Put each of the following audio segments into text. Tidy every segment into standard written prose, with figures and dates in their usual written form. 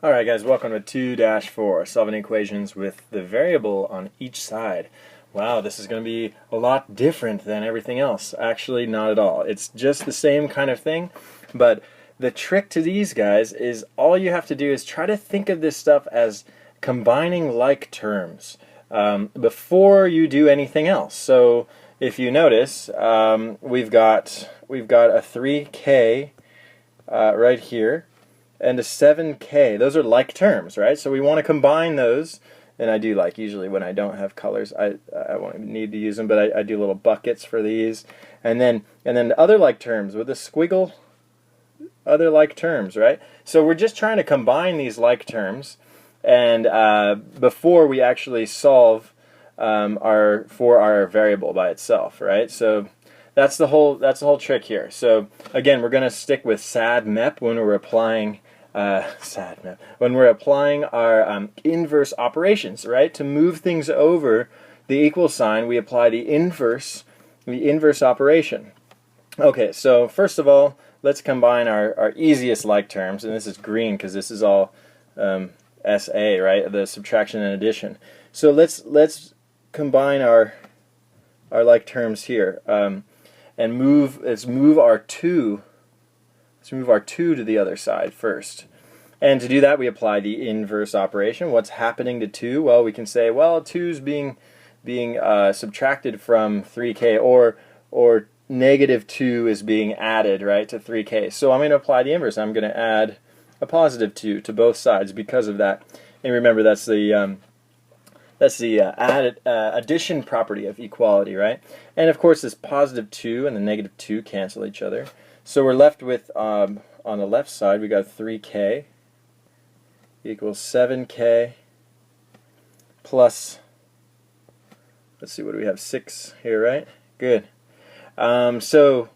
Alright guys, welcome to 2-4, solving equations with the variable on each side. Wow, this is going to be a lot different than everything else. Actually, not at all. It's just the same kind of thing, but the trick to these guys is all you have to do is try to think of this stuff as combining like terms before you do anything else. So if you notice, we've got a 3k right here, and a 7k. Those are like terms, right? So we want to combine those, and I do like, usually when I don't have colors, I won't need to use them, but I do little buckets for these, and then other like terms with a squiggle, other like terms, right? So we're just trying to combine these like terms, and before we actually solve for our variable by itself, right? So that's the whole trick here. So again, we're going to stick with SAD/MEP when we're applying our inverse operations, right? To move things over the equal sign, we apply the inverse operation. Okay, so first of all, let's combine our easiest like terms, and this is green because this is all SA, right? The subtraction and addition. So let's combine our like terms here. And let's move our 2 to the other side first. And to do that, we apply the inverse operation. What's happening to 2? Well, we can say, well, 2 is being subtracted from 3k, or negative 2 is being added, right, to 3k. So I'm going to apply the inverse. I'm going to add a positive 2 to both sides because of that. And remember, that's the addition property of equality, right? And of course, this positive 2 and the negative 2 cancel each other. So we're left with, on the left side, we got 3k equals 7k plus, let's see, what do we have, 6 here, right? Good. So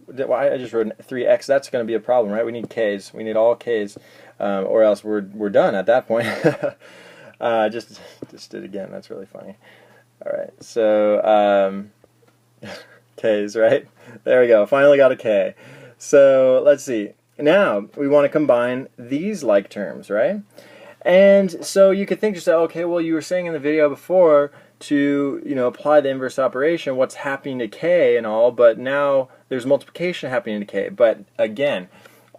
I just wrote 3x. That's going to be a problem, right? We need k's. We need all k's, or else we're done at that point. Just did it again. That's really funny. All right, so k's, right? There we go. Finally got a k. So let's see. Now we want to combine these like terms, right? And so you could think to yourself, okay, well, you were saying in the video before to apply the inverse operation, what's happening to k and all, but now there's multiplication happening to k. But again,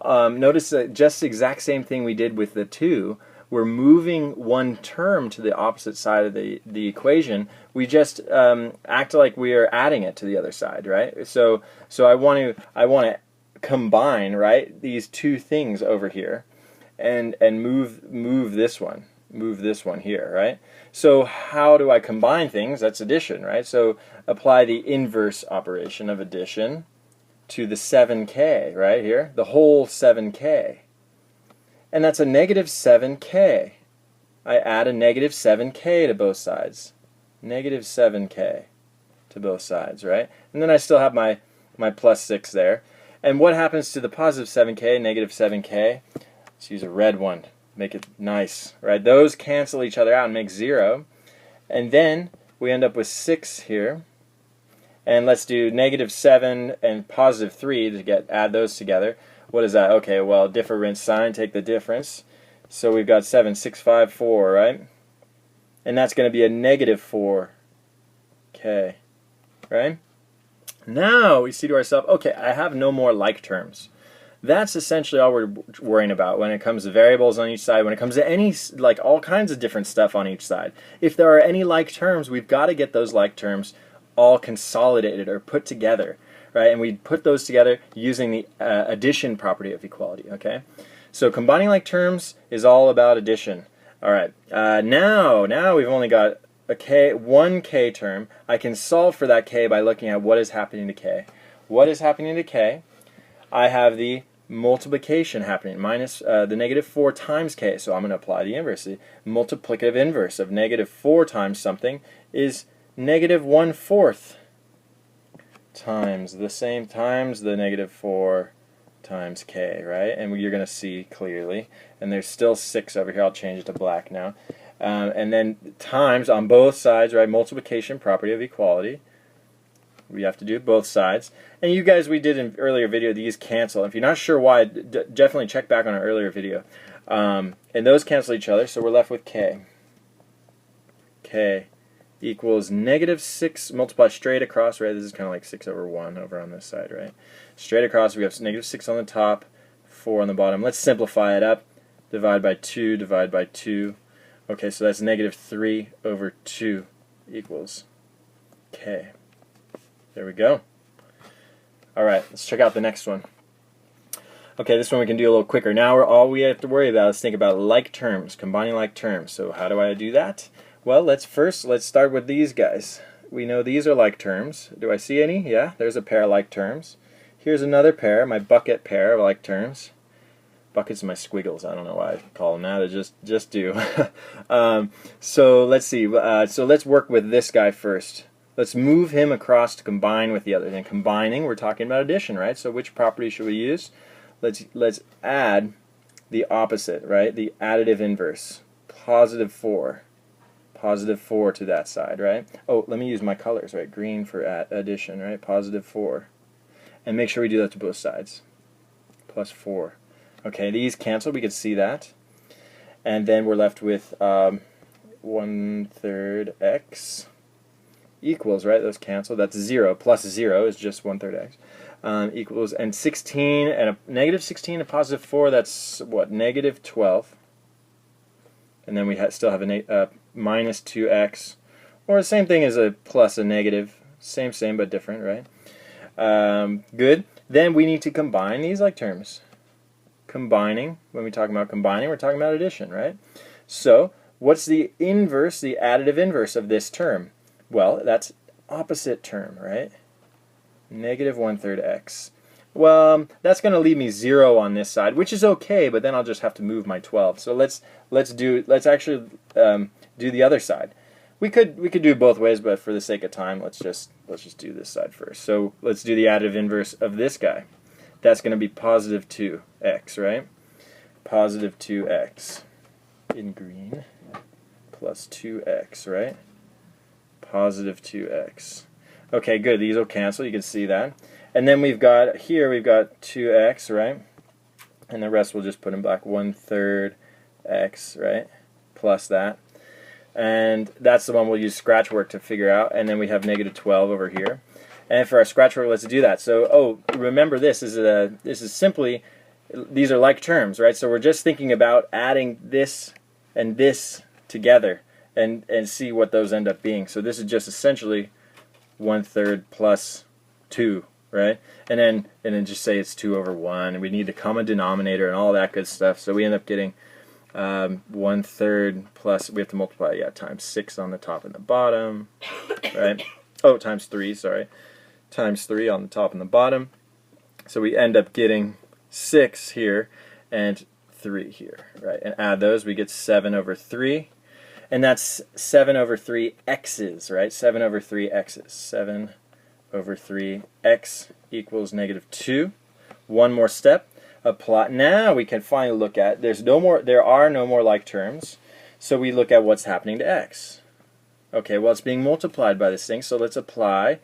notice that just the exact same thing we did with the 2. We're moving one term to the opposite side of the equation. We just act like we are adding it to the other side, right? So I want to combine, right, these two things over here, and move this one here, right? So how do I combine things? That's addition, right? So apply the inverse operation of addition to the 7k right here, the whole 7k. And that's a negative 7k. I add a negative 7k to both sides. Negative 7k to both sides, right? And then I still have my plus 6 there. And what happens to the positive 7k, negative 7k? Let's use a red one. Make it nice, right? Those cancel each other out and make 0. And then we end up with 6 here. And let's do negative 7 and positive 3 to add those together. What is that? Okay, well, difference sign, take the difference. So we've got 7, 6, 5, 4, right? And that's going to be a negative 4k, right? Now we see to ourselves, okay, I have no more like terms. That's essentially all we're worrying about when it comes to variables on each side, when it comes to any, like, all kinds of different stuff on each side. If there are any like terms, we've got to get those like terms all consolidated or put together. Right, and we put those together using the addition property of equality. Okay, so combining like terms is all about addition. All right, now we've only got one k term. I can solve for that k by looking at what is happening to k. What is happening to k? I have the multiplication happening, minus the negative 4 times k. So I'm going to apply the inverse. The multiplicative inverse of negative 4 times something is negative 1/4. Times the negative 4 times k, right? And you're going to see clearly. And there's still 6 over here. I'll change it to black now. And then times on both sides, right? Multiplication property of equality. We have to do both sides. And you guys, we did in earlier video, these cancel. If you're not sure why, definitely check back on an earlier video. And those cancel each other, so we're left with k. K equals -6 multiplied straight across, right? This is kind of like 6 over 1 over on this side, right? Straight across, we have -6 on the top, 4 on the bottom. Let's simplify it up. Divide by 2, divide by 2. Okay, so that's -3 over 2 equals k. There we go. All right, let's check out the next one. Okay, this one we can do a little quicker. Now all we have to worry about is think about like terms, combining like terms. So how do I do that? Well, let's start with these guys. We know these are like terms. Do I see any? Yeah, there's a pair of like terms. Here's another pair, my bucket pair of like terms. Buckets and my squiggles. I don't know why I call them that. I just do. So let's see. So let's work with this guy first. Let's move him across to combine with the other. And combining, we're talking about addition, right? So which property should we use? Let's add the opposite, right? The additive inverse. +4. +4 to that side, right? Oh, let me use my colors, right? Green for addition, right? +4. And make sure we do that to both sides. +4. Okay, these cancel. We can see that. And then we're left with 1/3 x equals, right? Those cancel. That's 0. Plus 0 is just 1/3 x. Equals, and 16 and a -16 and +4, that's what? -12. And then we still have a -2x, or the same thing as a plus a negative. Same but different, right? Good. Then we need to combine these like terms. Combining, when we talk about combining, we're talking about addition, right? So what's the inverse, the additive inverse of this term? Well, that's opposite term, right? -1/3 x. Well, that's going to leave me 0 on this side, which is okay, but then I'll just have to move my 12. So let's actually do the other side. We could do both ways, but for the sake of time, let's just do this side first. So let's do the additive inverse of this guy. That's going to be +2x, right? +2x in green plus 2x, right? +2x. Okay, good. These will cancel. You can see that. And then we've got 2x, right? And the rest we'll just put in black. 1/3 x, right? Plus that. And that's the one we'll use scratch work to figure out. And then we have -12 over here. And for our scratch work, let's do that. So, remember this is simply, these are like terms, right? So we're just thinking about adding this and this together and see what those end up being. So this is just essentially 1/3 plus 2, right? And then just say it's 2 over 1. And we need the common denominator and all that good stuff. So we end up getting 1/3 plus, we have to multiply, times 6 on the top and the bottom, right? Oh, times 3, sorry. Times 3 on the top and the bottom. So we end up getting 6 here and 3 here, right? And add those, we get 7 over 3. And that's 7 over 3 x's, right? 7 over 3 x's. 7 over 3 x equals -2. One more step. Apply. Now we can finally look at, there are no more like terms. So we look at what's happening to x. Okay, well, it's being multiplied by this thing, so let's apply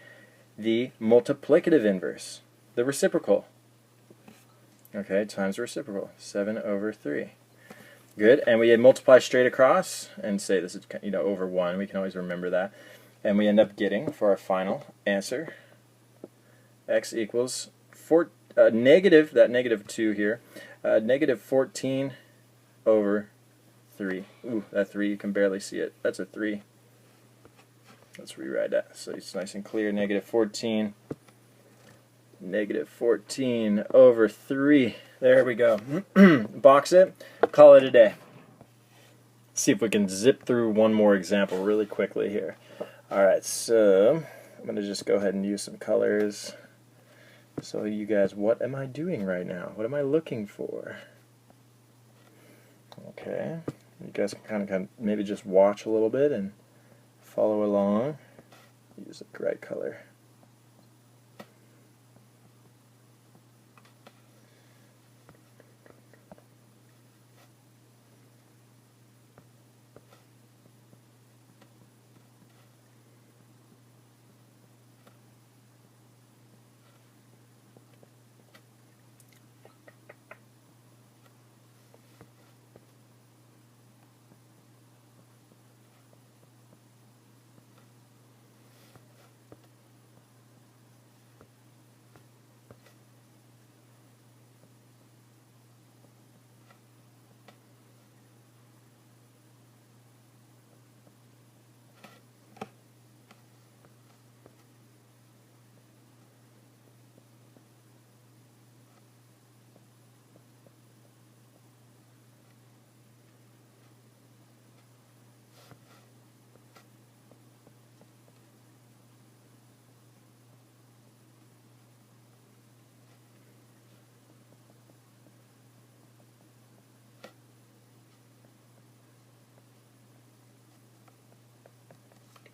the multiplicative inverse, the reciprocal. Okay, times reciprocal, 7 over 3. Good, and we multiply straight across and say this is over 1. We can always remember that. And we end up getting, for our final answer, x equals negative, that -2 here, -14 over 3. Ooh, that 3, you can barely see it. That's a 3. Let's rewrite that so it's nice and clear. -14 over 3. There we go. Box it. Call it a day. See if we can zip through one more example really quickly here. Alright, so I'm going to just go ahead and use some colors. So you guys, what am I doing right now? What am I looking for? Okay. You guys can kind of maybe just watch a little bit and follow along. Use the right color.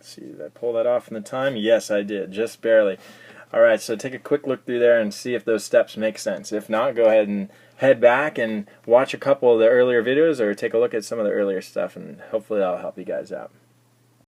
Let's see, did I pull that off in the time? Yes, I did, just barely. Alright, so take a quick look through there and see if those steps make sense. If not, go ahead and head back and watch a couple of the earlier videos or take a look at some of the earlier stuff, and hopefully that'll help you guys out.